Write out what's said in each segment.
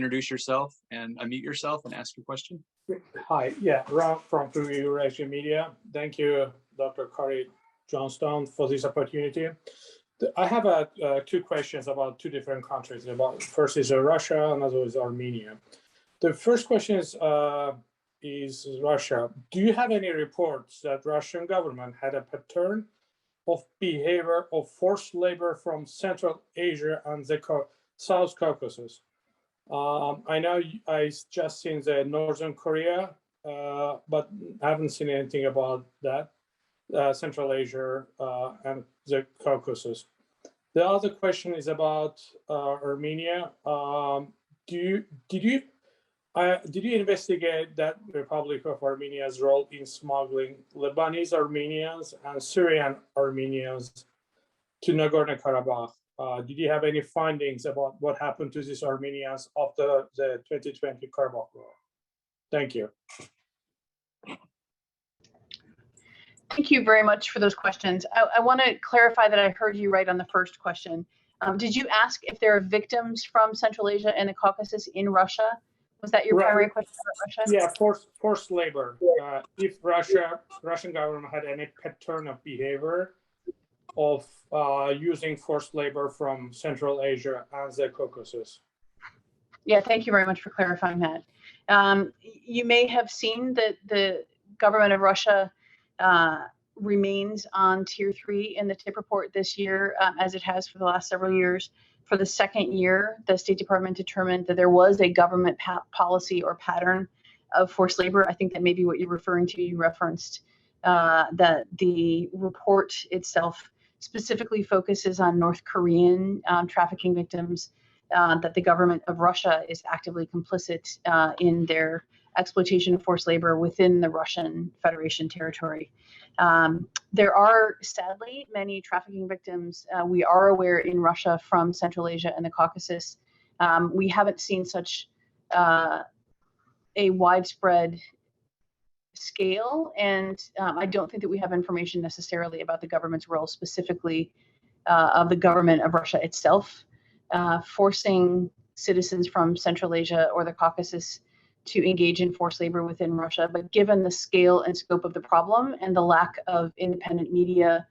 introduce yourself and unmute yourself and ask your question. Hi, yeah, Ron from Preview Eurasia Media. Thank you, Dr. Corey Johnstone, for this opportunity. I have two questions about two different countries. First is Russia, another is Armenia. The first question is Russia. Do you have any reports that Russian government had a pattern of behavior of forced labor from Central Asia and the South Caucasus? I know I just seen the Northern Korea, but I haven't seen anything about that, Central Asia and the Caucasus. The other question is about Armenia. Did you investigate that Republic of Armenia's role in smuggling Lebanese Armenians and Syrian Armenians to Nagorno-Karabakh? Did you have any findings about what happened to these Armenians after the 2020 Karabakh war? Thank you. Thank you very much for those questions. I want to clarify that I heard you right on the first question. Did you ask if there are victims from Central Asia and the Caucasus in Russia? Was that your primary question about Russia? Yeah, forced labor. If Russian government had any pattern of behavior of using forced labor from Central Asia and the Caucasus. Yeah, thank you very much for clarifying that. You may have seen that the government of Russia remains on Tier 3 in the TIP report this year, as it has for the last several years. For the second year, the State Department determined that there was a government policy or pattern of forced labor. I think that may be what you're referring to. You referenced that the report itself specifically focuses on North Korean trafficking victims, that the government of Russia is actively complicit in their exploitation of forced labor within the Russian Federation territory. There are, sadly, many trafficking victims we are aware in Russia from Central Asia and the Caucasus. We haven't seen such a widespread scale, and I don't think that we have information necessarily about the government's role specifically of the government of Russia itself, forcing citizens from Central Asia or the Caucasus to engage in forced labor within Russia. But given the scale and scope of the problem and the lack of independent media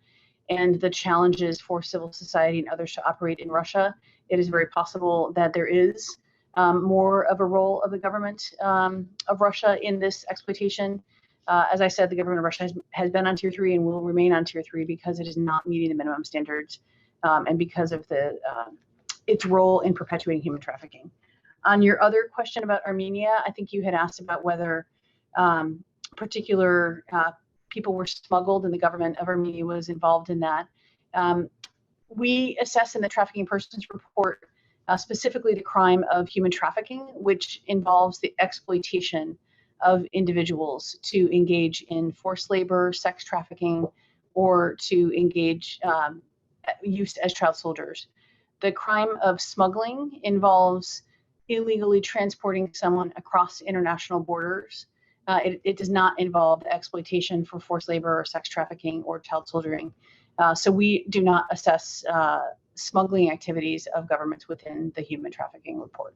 and the challenges for civil society and others to operate in Russia, it is very possible that there is more of a role of the government of Russia in this exploitation. As I said, the government of Russia has been on Tier 3 and will remain on Tier 3 because it is not meeting the minimum standards and because of its role in perpetuating human trafficking. On your other question about Armenia, I think you had asked about whether particular people were smuggled and the government of Armenia was involved in that. We assess in the Trafficking Persons Report specifically the crime of human trafficking, which involves the exploitation of individuals to engage in forced labor, sex trafficking, or to engage use as child soldiers. The crime of smuggling involves illegally transporting someone across international borders. It does not involve the exploitation for forced labor or sex trafficking or child soldiering. So we do not assess smuggling activities of governments within the human trafficking report.